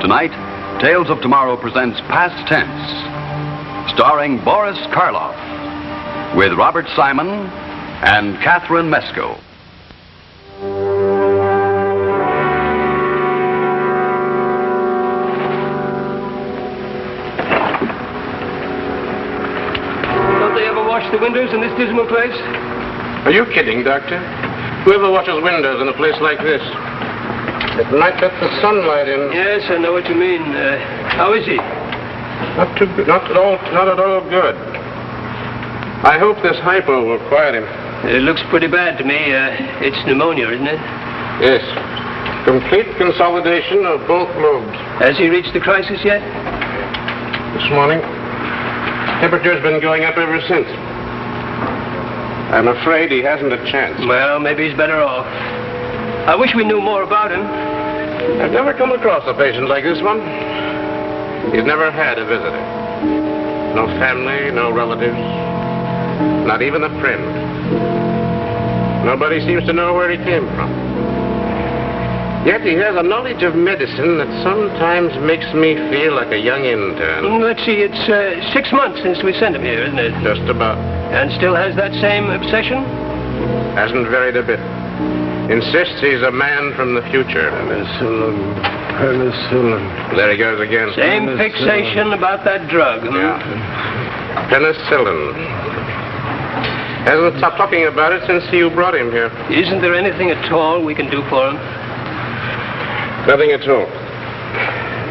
Tonight, Tales of Tomorrow presents Past Tense, starring Boris Karloff, with Robert Simon and Catherine Mesco. Don't they ever wash the windows in this dismal place? Are you kidding, Doctor? Whoever washes windows in a place like this? It might let the sunlight in. Yes, I know what you mean. How is he? Not too good. Not at all good. I hope this hypo will quiet him. It looks pretty bad to me. It's pneumonia, isn't it? Yes. Complete consolidation of both lobes. Has he reached the crisis yet? This morning, temperature's been going up ever since. I'm afraid he hasn't a chance. Well, maybe he's better off. I wish we knew more about him. I've never come across a patient like this one. He's never had a visitor. No family, no relatives, not even a friend. Nobody seems to know where he came from. Yet he has a knowledge of medicine that sometimes makes me feel like a young intern. Let's see, it's 6 months since we sent him here, isn't it? Just about. And still has that same obsession? Hasn't varied a bit. Insists he's a man from the future. Penicillin. There he goes again. Same fixation about that drug. Yeah. Penicillin. Hasn't stopped talking about it since you brought him here. Isn't there anything at all we can do for him? Nothing at all.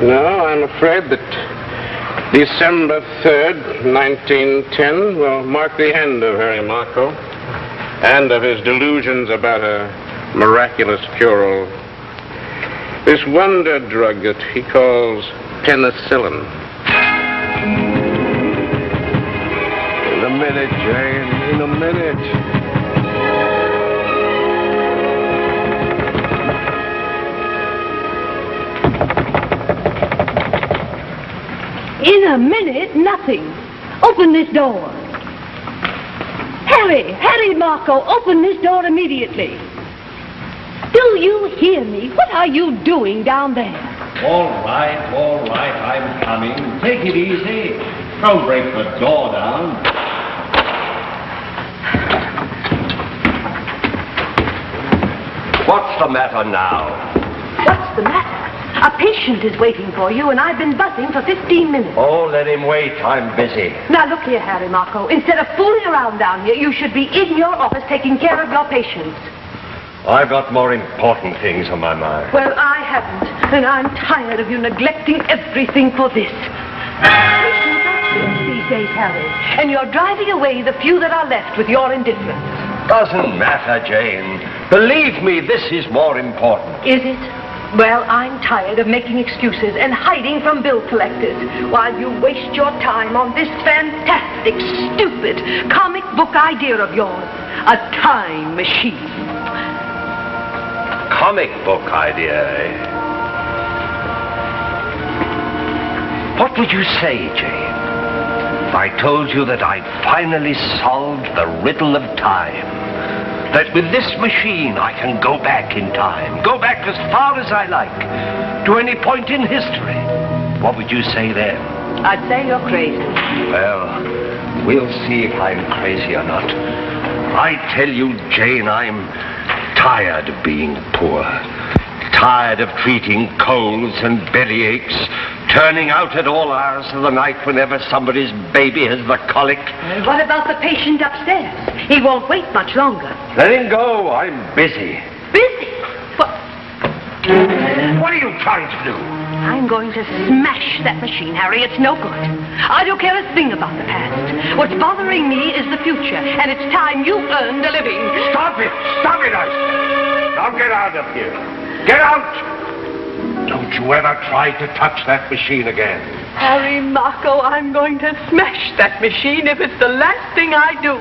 No, I'm afraid that December 3rd, 1910 will mark the end of Harry Marco and of his delusions about a miraculous cure-all. This wonder drug that he calls penicillin. In a minute, Jane. In a minute. In a minute, nothing. Open this door. Harry Marco, open this door immediately. Do you hear me? What are you doing down there? All right, I'm coming. Take it easy. Don't break the door down. What's the matter now? What's the matter? A patient is waiting for you, and I've been buzzing for 15 minutes. Oh, let him wait. I'm busy. Now, look here, Harry Marco. Instead of fooling around down here, you should be in your office taking care of your patients. I've got more important things on my mind. Well, I haven't, and I'm tired of you neglecting everything for this. Patients are sick these days, Harry, and you're driving away the few that are left with your indifference. Doesn't matter, Jane. Believe me, this is more important. Is it? Well, I'm tired of making excuses and hiding from bill collectors while you waste your time on this fantastic, stupid comic book idea of yours, a time machine. Comic book idea, eh? What would you say, Jane, if I told you that I'd finally solved the riddle of time? That with this machine I can go back in time, go back as far as I like, to any point in history. What would you say then? I'd say you're crazy. Well, we'll see if I'm crazy or not. I tell you, Jane, I'm tired of being poor. Tired of treating colds and bellyaches, turning out at all hours of the night whenever somebody's baby has the colic. What about the patient upstairs? He won't wait much longer. Let him go. I'm busy. Busy? What are you trying to do? I'm going to smash that machine, Harry. It's no good. I don't care a thing about the past. What's bothering me is the future, and it's time you earned a living. Stop it! Stop it, I say! Now get out of here. Get out! Don't you ever try to touch that machine again. Harry Marco, I'm going to smash that machine if it's the last thing I do.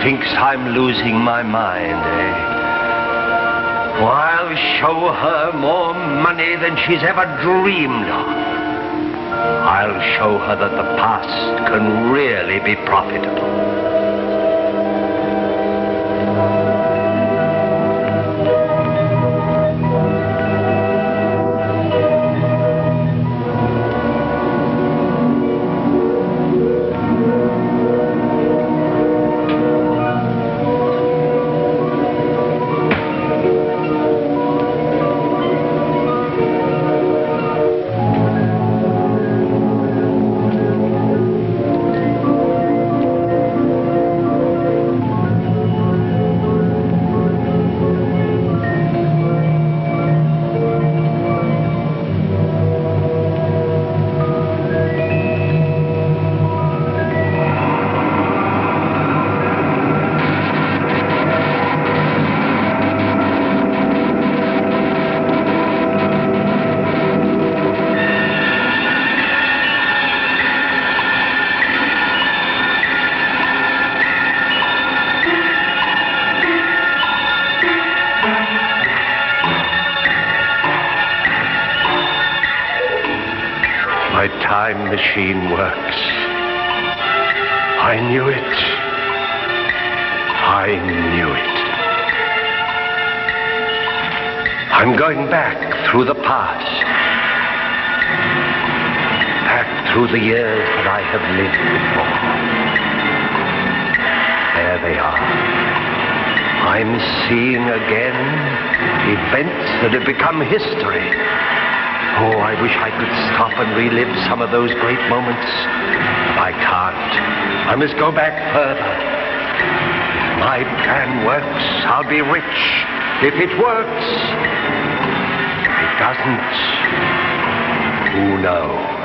Thinks I'm losing my mind, eh? While I'll show her more money than she's ever dreamed of. I'll show her that the past can really be profitable. My time machine works. I knew it. I knew it. I'm going back through the past. Back through the years that I have lived before. There they are. I'm seeing again events that have become history. Oh, I wish I could stop and relive some of those great moments. But I can't. I must go back further. If my plan works, I'll be rich. If it works. If it doesn't, who knows?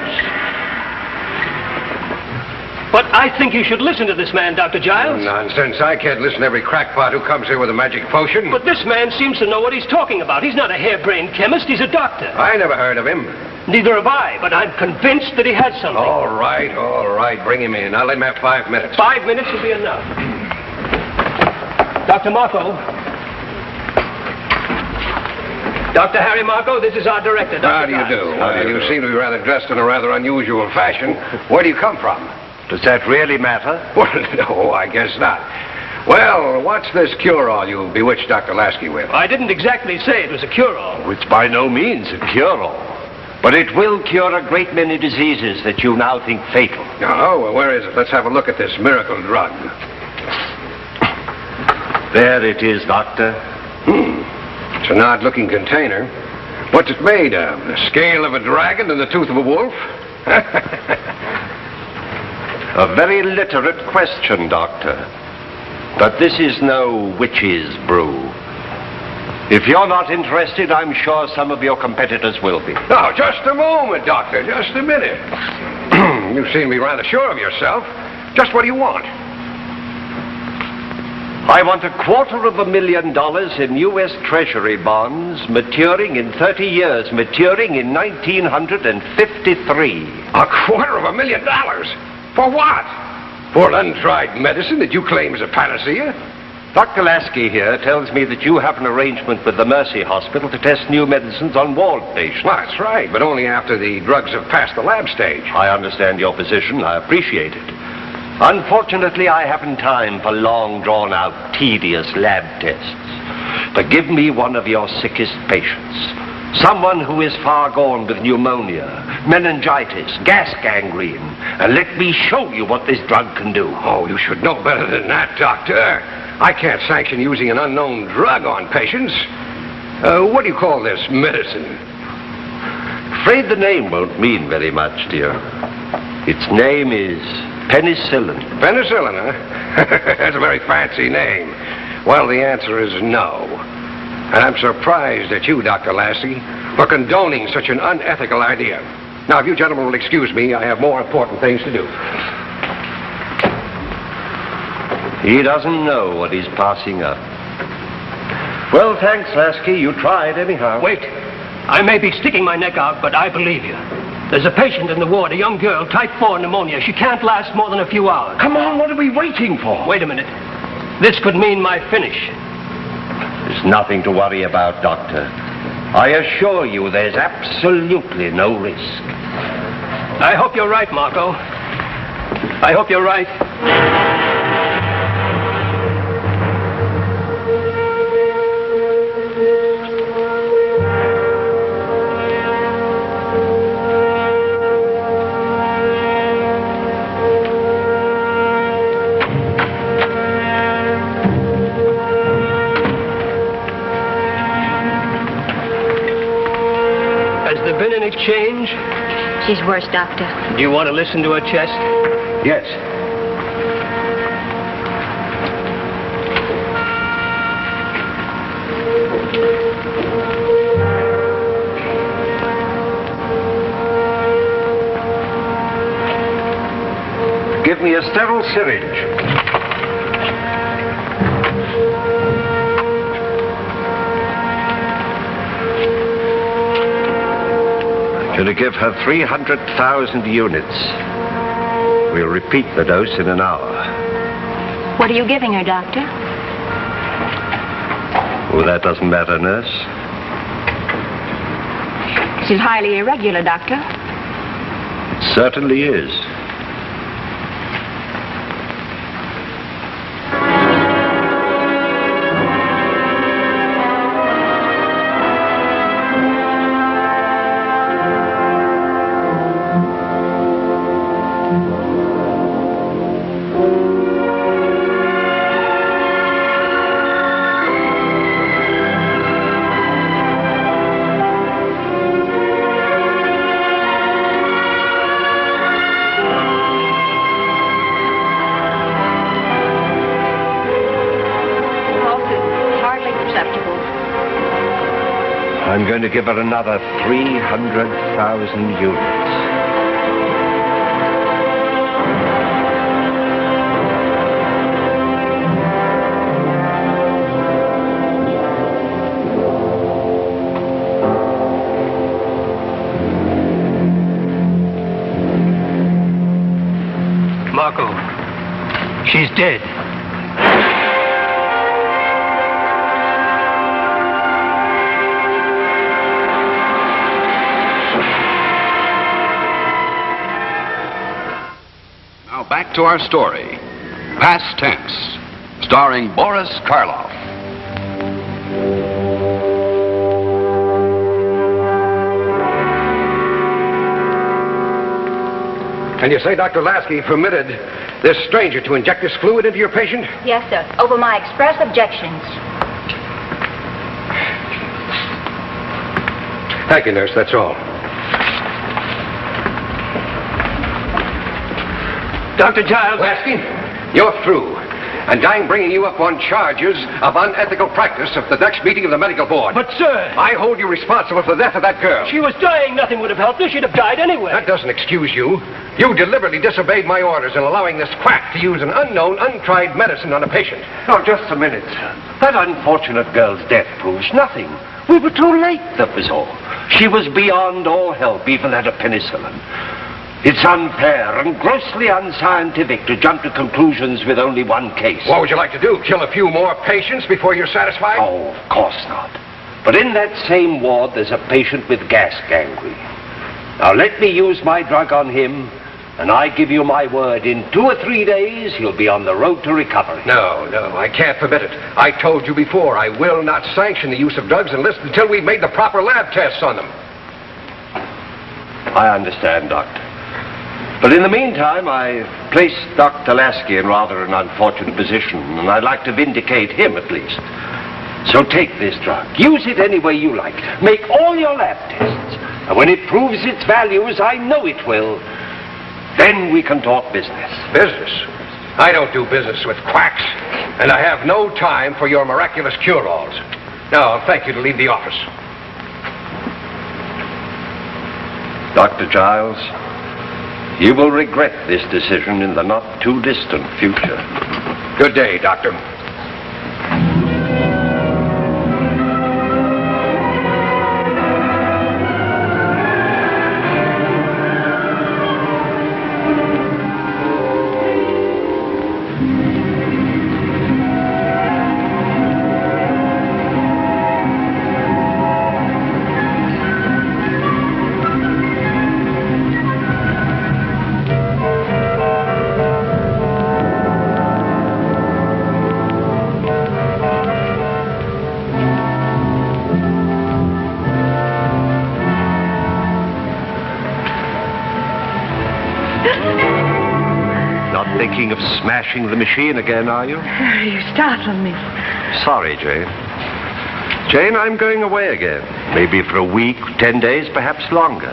But I think you should listen to this man, Dr. Giles. Nonsense. I can't listen to every crackpot who comes here with a magic potion. But this man seems to know what he's talking about. He's not a harebrained chemist. He's a doctor. I never heard of him. Neither have I, but I'm convinced that he had something. All right. Bring him in. I'll let him have 5 minutes. 5 minutes will be enough. Dr. Marco. Dr. Harry Marco, this is our director, Dr. How do you do? You seem to be rather dressed in a rather unusual fashion. Where do you come from? Does that really matter? Well, no, I guess not. Well, what's this cure-all you bewitched Dr. Lasky with? I didn't exactly say it was a cure-all. It's by no means a cure-all. But it will cure a great many diseases that you now think fatal. Oh, well, where is it? Let's have a look at this miracle drug. There it is, Doctor. It's an odd-looking container. What's it made of? The scale of a dragon and the tooth of a wolf? A very literate question, Doctor. But this is no witch's brew. If you're not interested, I'm sure some of your competitors will be. Oh, just a moment, Doctor. Just a minute. You seem to be rather sure of yourself. Just what do you want? I want $250,000 in U.S. Treasury bonds maturing in 30 years, maturing in 1953. $250,000? For what? For an untried medicine that you claim is a panacea? Dr. Lasky here tells me that you have an arrangement with the Mercy Hospital to test new medicines on ward patients. Well, that's right, but only after the drugs have passed the lab stage. I understand your position. I appreciate it. Unfortunately, I haven't time for long, drawn-out, tedious lab tests. But give me one of your sickest patients. Someone who is far gone with pneumonia, meningitis, gas gangrene, and let me show you what this drug can do. Oh, you should know better than that, Doctor. I can't sanction using an unknown drug on patients. What do you call this medicine? Afraid the name won't mean very much, dear. Its name is penicillin. Penicillin, huh? That's a very fancy name. Well, the answer is no. And I'm surprised at you, Dr. Lassie, for condoning such an unethical idea. Now, if you gentlemen will excuse me, I have more important things to do. He doesn't know what he's passing up. Well, thanks, Lasky. You tried anyhow. Wait. I may be sticking my neck out, but I believe you. There's a patient in the ward, a young girl, type 4 pneumonia. She can't last more than a few hours. Come on, what are we waiting for? Wait a minute. This could mean my finish. There's nothing to worry about, Doctor. I assure you there's absolutely no risk. I hope you're right, Marco. I hope you're right. Has there been any change? She's worse, Doctor. Do you want to listen to her chest? Yes. Give me a sterile syringe. I'm going to give her 300,000 units. We'll repeat the dose in an hour. What are you giving her, Doctor? Oh, that doesn't matter, nurse. She's highly irregular, Doctor. It certainly is. I'm going to give her another 300,000 units. Marco, she's dead. Now back to our story, Past Tense, starring Boris Karloff. And you say Dr. Lasky permitted this stranger to inject this fluid into your patient? Yes, sir. Over my express objections. Thank you, nurse. That's all. Dr. Giles. Lasky, you're through. And I'm bringing you up on charges of unethical practice at the next meeting of the medical board. But, sir, I hold you responsible for the death of that girl. she was dying. Nothing would have helped her. She'd have died anyway. That doesn't excuse you. You deliberately disobeyed my orders in allowing this quack to use an unknown, untried medicine on a patient. Now, just a minute, sir. That unfortunate girl's death proves nothing. We were too late, that was all. She was beyond all help, even at a penicillin. It's unfair and grossly unscientific to jump to conclusions with only one case. What would you like to do? Kill a few more patients before you're satisfied? Oh, of course not. But in that same ward, there's a patient with gas gangrene. Now, let me use my drug on him, and I give you my word, in 2 or 3 days, he'll be on the road to recovery. No, I can't permit it. I told you before, I will not sanction the use of drugs until we've made the proper lab tests on them. I understand, Doctor. But in the meantime, I've placed Dr. Lasky in rather an unfortunate position, and I'd like to vindicate him at least. So take this drug. Use it any way you like. Make all your lab tests. And when it proves its value, as I know it will, then we can talk business. Business? I don't do business with quacks, and I have no time for your miraculous cure-alls. Now, I'll thank you to leave the office. Dr. Giles, you will regret this decision in the not-too-distant future. Good day, Doctor. of smashing the machine again, are you? You startled me. Sorry, Jane. Jane, I'm going away again. Maybe for a week, 10 days, perhaps longer.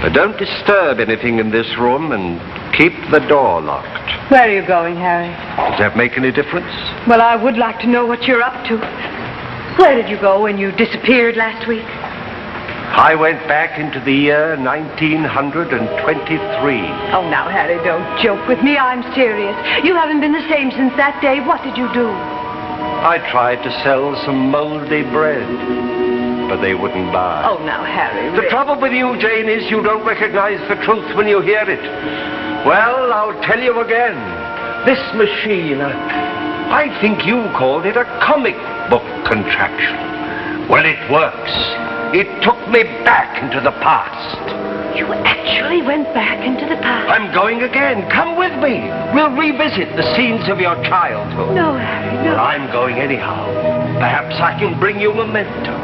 But don't disturb anything in this room and keep the door locked. Where are you going, Harry? Does that make any difference? Well, I would like to know what you're up to. Where did you go when you disappeared last week? I went back into the year 1923. Oh, now, Harry, don't joke with me. I'm serious. You haven't been the same since that day. What did you do? I tried to sell some moldy bread, but they wouldn't buy. Oh, now, Harry. The trouble with you, Jane, is you don't recognize the truth when you hear it. Well, I'll tell you again. This machine, I think you called it a comic book contraption. Well, it works. It took me back into the past. You actually went back into the past? I'm going again. Come with me. We'll revisit the scenes of your childhood. No, Harry, no. Well, I'm going anyhow. Perhaps I can bring you a memento.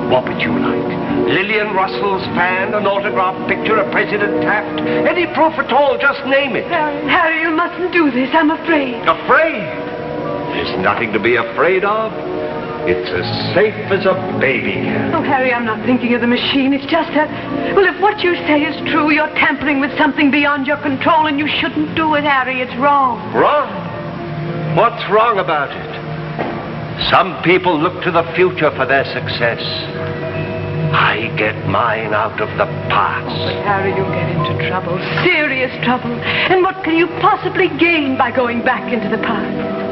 What would you like? Lillian Russell's fan, an autographed picture of President Taft? Any proof at all, just name it. Harry, you mustn't do this. I'm afraid. Afraid? There's nothing to be afraid of. It's as safe as a baby. Oh, Harry, I'm not thinking of the machine. It's just that, well, if what you say is true, you're tampering with something beyond your control, and you shouldn't do it, Harry. It's wrong. Wrong? What's wrong about it? Some people look to the future for their success. I get mine out of the past. But, Harry, you'll get into trouble, serious trouble. And what can you possibly gain by going back into the past?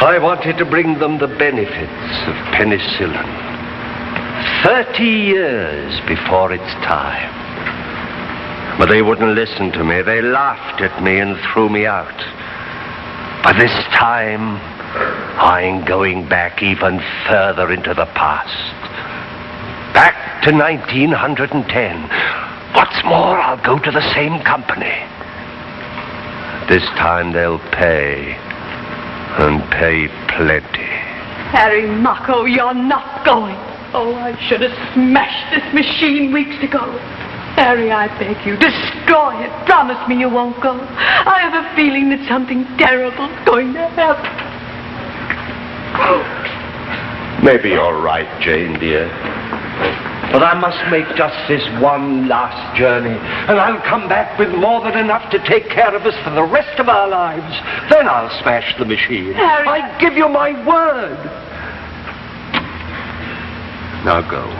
I wanted to bring them the benefits of penicillin. 30 years before its time. But they wouldn't listen to me. They laughed at me and threw me out. But this time, I'm going back even further into the past. Back to 1910. What's more, I'll go to the same company. This time they'll pay. And pay plenty. Harry Mocko, you're not going. Oh, I should have smashed this machine weeks ago. Harry, I beg you, destroy it. Promise me you won't go. I have a feeling that something terrible's going to happen. Maybe you're right, Jane, dear. But I must make just this one last journey, and I'll come back with more than enough to take care of us for the rest of our lives. Then I'll smash the machine. Harry, I give you my word. Now go.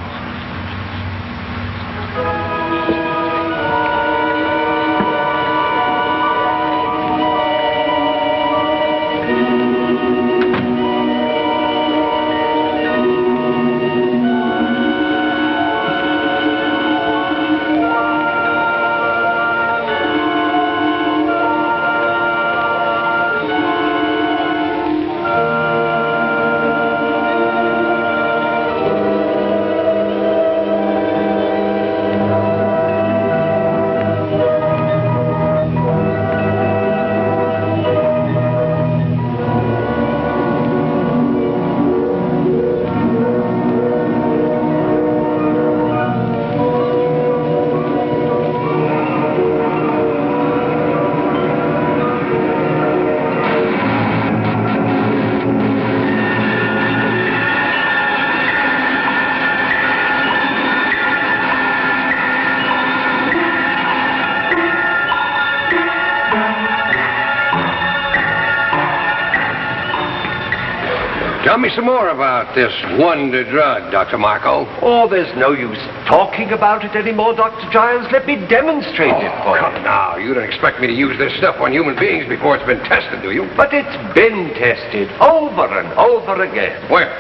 Tell me some more about this wonder drug, Dr. Marco. Oh, there's no use talking about it anymore, Dr. Giles. Let me demonstrate it for Come you. now, you don't expect me to use this stuff on human beings before it's been tested, do you? But it's been tested over and over again. Where?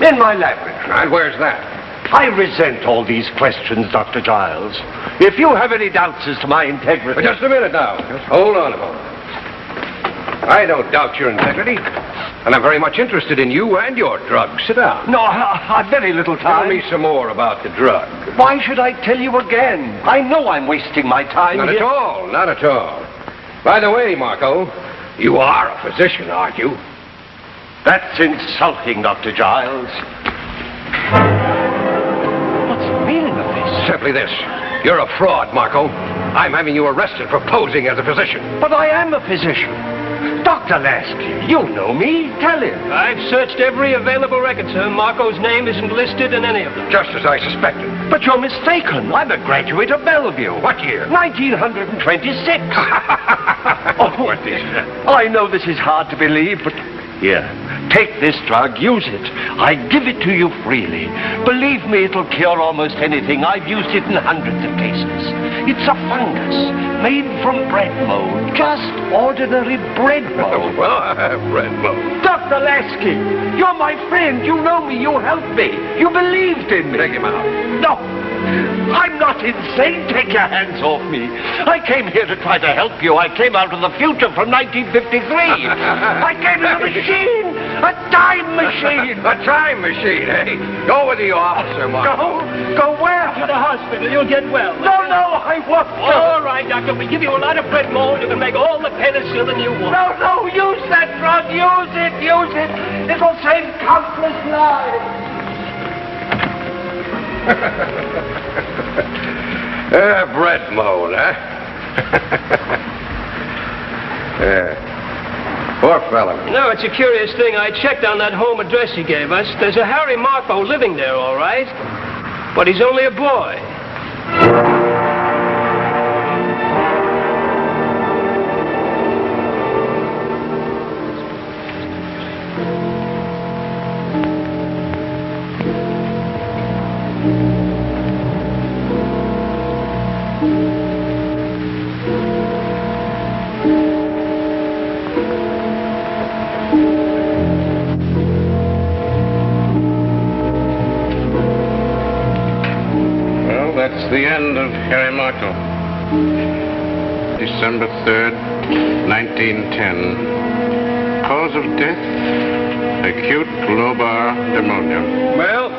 In my laboratory. And where's that? I resent all these questions, Dr. Giles. If you have any doubts as to my integrity... But just a minute now. Just hold on a moment. I don't doubt your integrity. And I'm very much interested in you and your drug. Sit down. No, I've very little time. Tell me some more about the drug. Why should I tell you again? I know I'm wasting my time Not here. at all. Not at all. By the way, Marco, you are a physician, aren't you? That's insulting, Dr. Giles. What's the meaning of this? Simply this. You're a fraud, Marco. I'm having you arrested for posing as a physician. But I am a physician. Dr. Lasky, you know me. Tell him. I've searched every available record, sir. Marco's name isn't listed in any of them. Just as I suspected. But you're mistaken. I'm a graduate of Bellevue. What year? 1926. I know this is hard to believe, but here, take this drug, use it. I give it to you freely. Believe me, it'll cure almost anything. I've used it in hundreds of cases. It's a fungus made from bread mold, just ordinary bread mold. Well, I have bread mold. Dr. Lasky, you're my friend. You know me. You helped me. You believed in me. Take him out. No, I'm not insane. Take your hands off me. I came here to try to help you. I came out of the future from 1953. I came in a machine, a time machine. A time machine, eh? Go with the officer, Marco. Go where? To the hospital. You'll get well. No, I won't. All right, doctor. We give you a lot of bread mold. You can make all the penicillin you want. No, use that drug. Use it. It'll save countless lives. Bread mold, huh? Yeah. Poor fella. No, it's a curious thing. I checked on that home address he gave us. There's a Harry Marco living there, all right. But he's only a boy. That's the end of Harry Marco. December 3rd, 1910. Cause of death, acute lobar pneumonia. Well,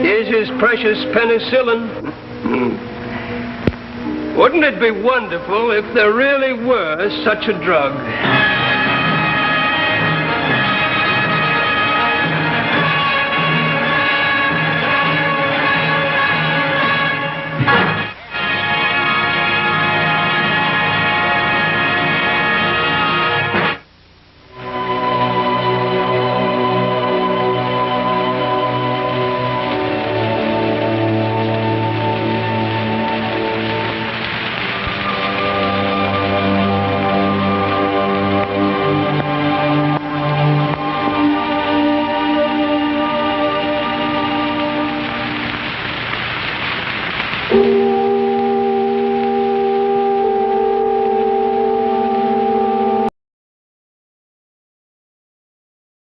here's his precious penicillin. Wouldn't it be wonderful if there really were such a drug?